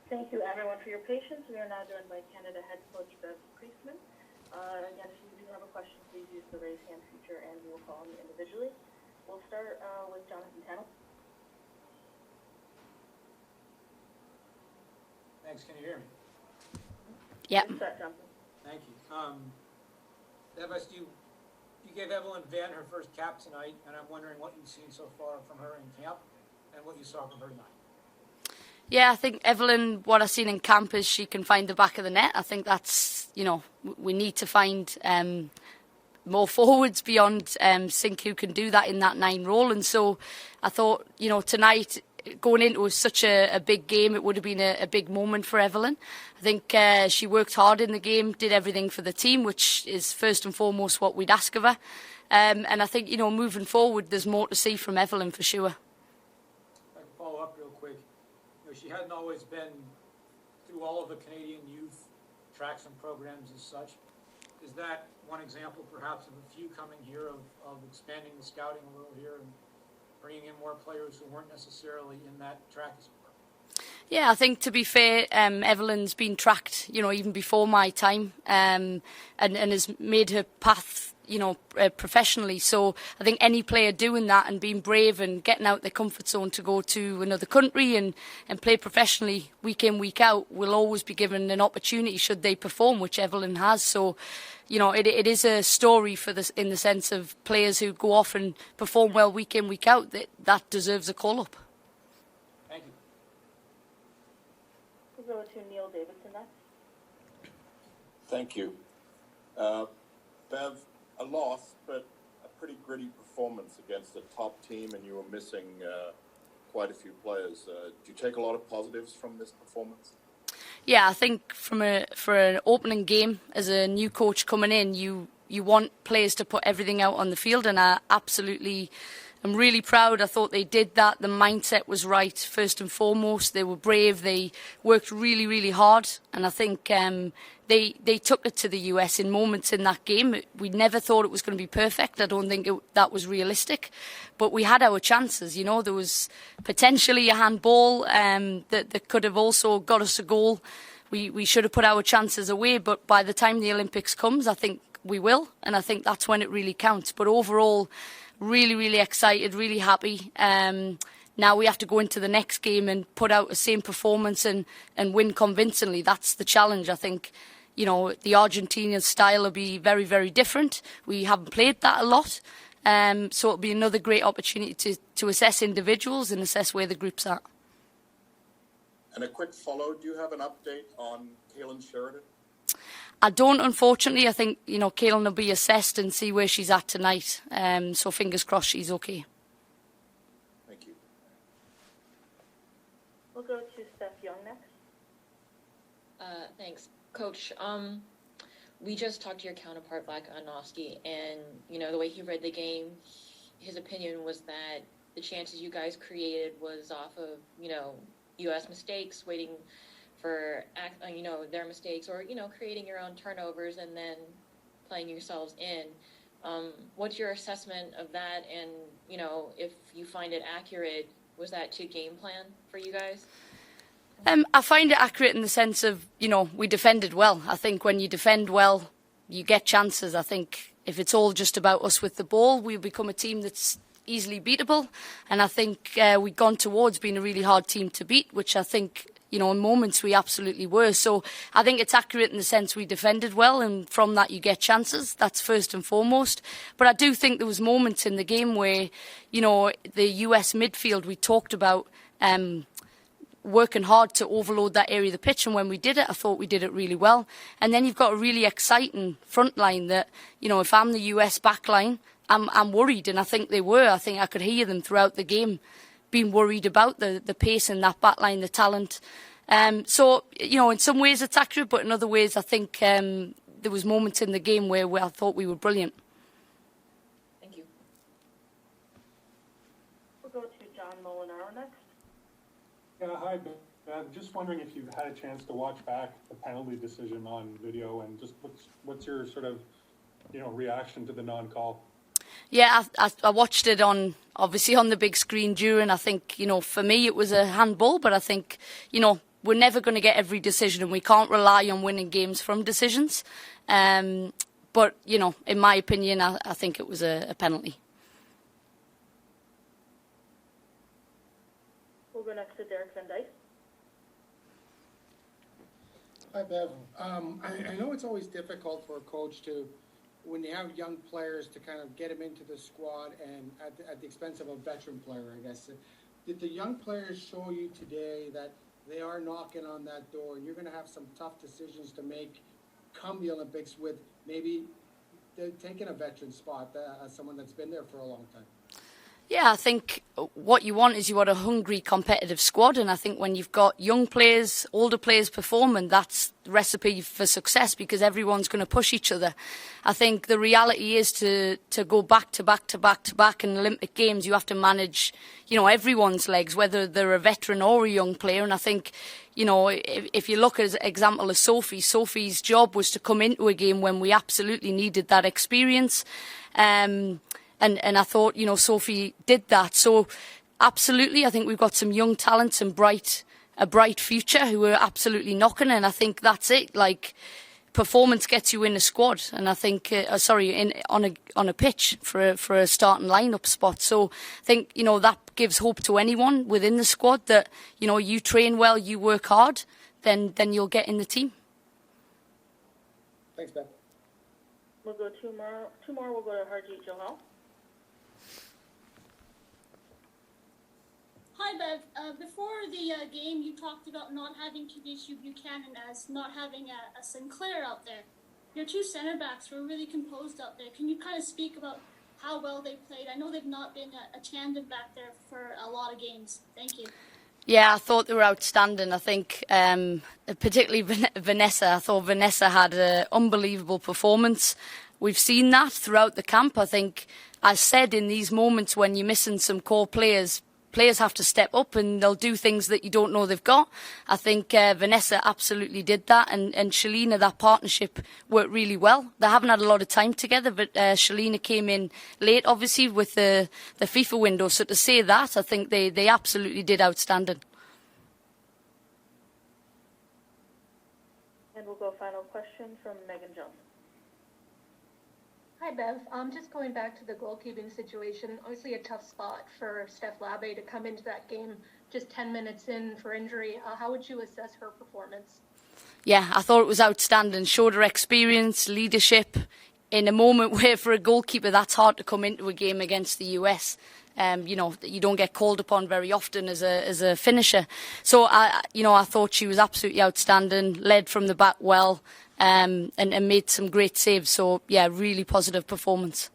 Thank you, everyone, for your patience. We are now joined by Canada Head Coach Bev Priestman. Again, if you do have a question, please use the raise hand feature, and we will call on you individually. We'll start with Jonathan Tennell. Thanks. Can you hear me? Yeah. Start, Jonathan. Thank you. Bevis, you gave Evelyn Van her first cap tonight, and I'm wondering what you've seen so far from her in camp and what you saw from her tonight. Yeah, I think Evelyn, what I've seen in camp is she can find the back of the net. I think that's, we need to find more forwards beyond Sink who can do that in that 9 role. And so I thought, tonight, going into such a big game, it would have been a big moment for Evelyn. I think she worked hard in the game, did everything for the team, which is first and foremost what we'd ask of her. And I think, moving forward, there's more to see from Evelyn for sure. I can follow up real quick. She hadn't always been through all of the Canadian youth tracks and programs as such. Is that one example, perhaps, of a few coming here of expanding the scouting a little here and bringing in more players who weren't necessarily in that track sport? Yeah, I think to be fair, Evelyn's been tracked, even before my time, and has made her path, professionally. So I think any player doing that and being brave and getting out their comfort zone to go to another country and play professionally week in, week out will always be given an opportunity should they perform, which Evelyn has. So, it is a story for this in the sense of players who go off and perform well week in, week out. That deserves a call-up. Thank you. We'll go to Neil Davidson next. Thank you. Bev, a loss, but a pretty gritty performance against a top team, and you were missing quite a few players. Do you take a lot of positives from this performance? Yeah, I think for an opening game as a new coach coming in, you want players to put everything out on the field, and I'm really proud. I thought they did that. The mindset was right, first and foremost. They were brave. They worked really, really hard. And I think they took it to the US in moments in that game. We never thought it was going to be perfect. I don't think that was realistic. But we had our chances. There was potentially a handball that could have also got us a goal. We should have put our chances away. But by the time the Olympics comes, I think we will. And I think that's when it really counts. But overall, really, really excited, really happy. Now we have to go into the next game and put out the same performance and win convincingly. That's the challenge. I think, the Argentinian style will be very, very different. We haven't played that a lot. So it'll be another great opportunity to assess individuals and assess where the group's at. And a quick follow, do you have an update on Kaylin Sheridan? I don't, unfortunately. I think, Kaylin will be assessed and see where she's at tonight. So fingers crossed she's okay. Thank you. We'll go to Steph Young next. Thanks. Coach, we just talked to your counterpart, Vlad Anowski, and, the way he read the game, his opinion was that the chances you guys created was off of, U.S. mistakes, waiting for their mistakes, or creating your own turnovers and then playing yourselves in. What's your assessment of that? And if you find it accurate, was that to game plan for you guys? I find it accurate in the sense of we defended well. I think when you defend well, you get chances. I think if it's all just about us with the ball, we'll become a team that's easily beatable. And I think we've gone towards being a really hard team to beat, which I think in moments we absolutely were. So I think it's accurate in the sense we defended well, and from that you get chances. That's first and foremost. But I do think there was moments in the game where, the US midfield, we talked about working hard to overload that area of the pitch, and when we did it, I thought we did it really well. And then you've got a really exciting front line that, if I'm the US back line, I'm worried, and I think they were. I think I could hear them throughout the game being worried about the pace in that back line, the talent. So, in some ways it's accurate, but in other ways I think there was moments in the game where I thought we were brilliant. Thank you. We'll go to John Molinaro next. Yeah, hi, Bev. Just wondering if you've had a chance to watch back the penalty decision on video, and just what's your sort of, reaction to the non-call? Yeah, I watched it obviously on the big screen during. I think, for me it was a handball, but I think, we're never going to get every decision, and we can't rely on winning games from decisions. But, you know, in my opinion, I think it was a penalty. We'll go next to Derek Van Dyke. Hi, Bev. I know it's always difficult for a coach to, when you have young players, to kind of get them into the squad and at the expense of a veteran player, I guess. Did the young players show you today that they are knocking on that door and you're going to have some tough decisions to make come the Olympics with maybe taking a veteran spot as someone that's been there for a long time? Yeah, I think what you want is you want a hungry, competitive squad, and I think when you've got young players, older players performing, that's the recipe for success, because everyone's going to push each other. I think the reality is to go back to back in Olympic Games, you have to manage, you know, everyone's legs, whether they're a veteran or a young player. And I think, you know, if you look at an example of Sophie's job was to come into a game when we absolutely needed that experience. And I thought, you know, Sophie did that. So absolutely, I think we've got some young talents and a bright future who are absolutely knocking. And I think that's it. Like, performance gets you in a squad, and I think, on a pitch for a starting lineup spot. So I think, you know, that gives hope to anyone within the squad that, you know, you train well, you work hard, then you'll get in the team. Thanks, Bev. We'll go two more. We'll go to Harjeet Johal. Hi, Bev. Before the game, you talked about not having Kavishu Buchanan as not having a Sinclair out there. Your two center backs were really composed out there. Can you kind of speak about how well they played? I know they've not been a tandem back there for a lot of games. Thank you. Yeah, I thought they were outstanding. I think particularly Vanessa. I thought Vanessa had an unbelievable performance. We've seen that throughout the camp. I think, as said, in these moments when you're missing some core players have to step up and they'll do things that you don't know they've got. I think Vanessa absolutely did that, and Shalina, that partnership worked really well. They haven't had a lot of time together, but Shalina came in late, obviously, with the FIFA window. So to say that, I think they absolutely did outstanding. And we'll go final question from Megan Jones. Hi, Bev. Just going back to the goalkeeping situation, obviously a tough spot for Steph Labbe to come into that game just 10 minutes in for injury. How would you assess her performance? Yeah, I thought it was outstanding. Showed her experience, leadership, in a moment where for a goalkeeper that's hard to come into a game against the US. You know, you don't get called upon very often as a finisher. So I thought she was absolutely outstanding, led from the back well, and made some great saves. So yeah, really positive performance.